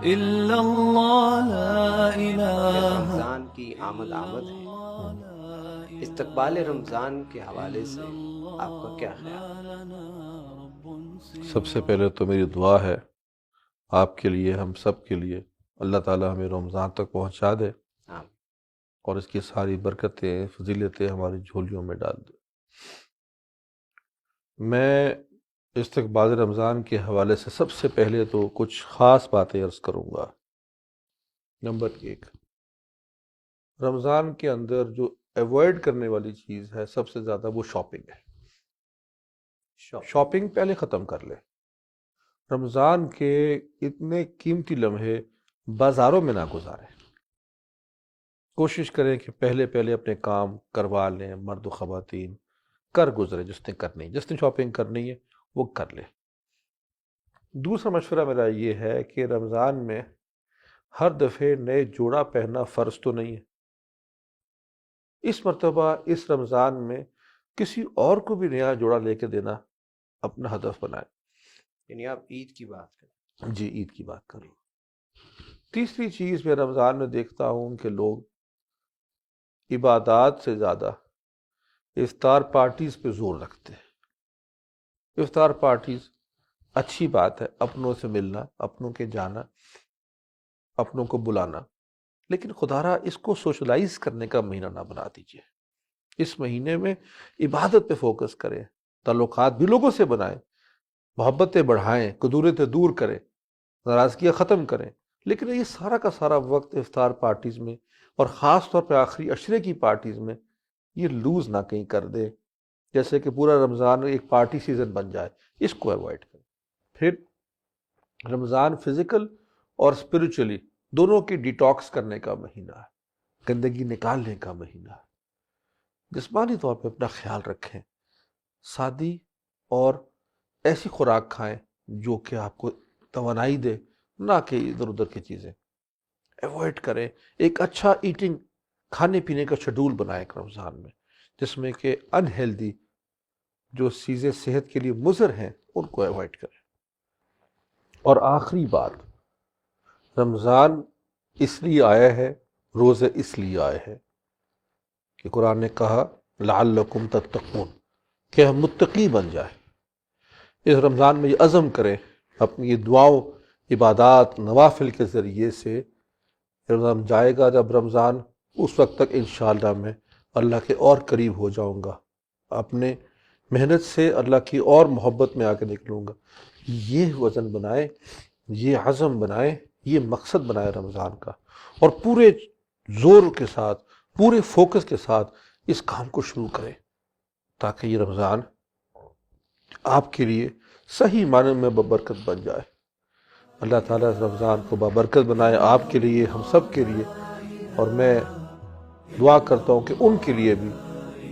إلا الله لا إله رمضان کی آمد ہے، استقبال رمضان کے حوالے سے آپ کا کیا خیال ہے؟ سب سے پہلے تو میری دعا ہے آپ کے لیے، ہم سب کے لیے، اللہ تعالیٰ ہمیں رمضان تک پہنچا دے آمین۔ اور اس کی ساری برکتیں فضیلتیں ہماری جھولیوں میں ڈال دے۔ میں استقبال رمضان کے حوالے سے سب سے پہلے تو کچھ خاص باتیں عرض کروں گا۔ نمبر 1، رمضان کے اندر جو ایوائڈ کرنے والی چیز ہے سب سے زیادہ وہ شاپنگ ہے۔ شاپنگ پہلے ختم کر لے۔ رمضان کے اتنے قیمتی لمحے بازاروں میں نہ گزاریں۔ کوشش کریں کہ پہلے اپنے کام کروا لیں، مرد و خواتین کر گزرے، جس نے شاپنگ کرنی ہے وہ کر لے۔ دوسرا مشورہ میرا یہ ہے کہ رمضان میں ہر دفعے نئے جوڑا پہننا فرض تو نہیں ہے۔ اس مرتبہ اس رمضان میں کسی اور کو بھی نیا جوڑا لے کے دینا اپنا ہدف بنائیں۔ یعنی آپ عید کی بات کریں؟ جی، عید کی بات کریں۔ تیسری چیز میں رمضان میں دیکھتا ہوں کہ لوگ عبادات سے زیادہ افطار پارٹیز پہ زور رکھتے ہیں۔ افطار پارٹیز اچھی بات ہے، اپنوں سے ملنا، اپنوں کے جانا، اپنوں کو بلانا، لیکن خدا اس کو سوشلائز کرنے کا مہینہ نہ بنا دیجیے۔ اس مہینے میں عبادت پہ فوکس کریں، تعلقات بھی لوگوں سے بنائیں، محبتیں بڑھائیں، کدورتیں دور کریں، ناراضگیاں ختم کریں، لیکن یہ سارا کا سارا وقت افطار پارٹیز میں اور خاص طور پہ آخری عشرے کی پارٹیز میں یہ لوز نہ کہیں کر دے، جیسے کہ پورا رمضان ایک پارٹی سیزن بن جائے۔ اس کو ایوائڈ کریں۔ پھر رمضان فزیکل اور اسپرچولی دونوں کی ڈیٹاکس کرنے کا مہینہ ہے، گندگی نکالنے کا مہینہ ہے۔ جسمانی طور پہ اپنا خیال رکھیں، سادی اور ایسی خوراک کھائیں جو کہ آپ کو توانائی دے، نہ کہ ادھر ادھر کی چیزیں ایوائڈ کریں۔ ایک اچھا ایٹنگ، کھانے پینے کا شیڈول بنائیں رمضان میں، جس میں کہ انہیلدی جو چیزیں صحت کے لیے مضر ہیں ان کو ایوائڈ کریں۔ اور آخری بات، رمضان اس لیے آیا ہے، روزے اس لیے آئے ہیں کہ قرآن نے کہا لعلکم تتقون، کہ ہم متقی بن جائیں۔ اس رمضان میں یہ عزم کریں، اپنی یہ دعاؤں، عبادات، نوافل کے ذریعے سے رمضان جائے گا۔ جب رمضان اس وقت تک انشاءاللہ میں اللہ کے اور قریب ہو جاؤں گا، اپنے محنت سے اللہ کی اور محبت میں آ کے نکلوں گا۔ یہ وزن بنائیں، یہ عزم بنائیں، یہ مقصد بنائیں رمضان کا، اور پورے زور کے ساتھ، پورے فوکس کے ساتھ اس کام کو شروع کریں، تاکہ یہ رمضان آپ کے لیے صحیح معنی میں ببرکت بن جائے۔ اللہ تعالیٰ اس رمضان کو بابرکت بنائے آپ کے لیے، ہم سب کے لیے، اور میں دعا کرتا ہوں کہ ان کے لیے بھی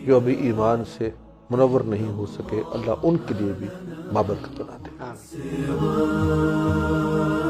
جو ابھی ایمان سے منور نہیں ہو سکے، اللہ ان کے لیے بھی بابرکت بنا دے۔ آمین۔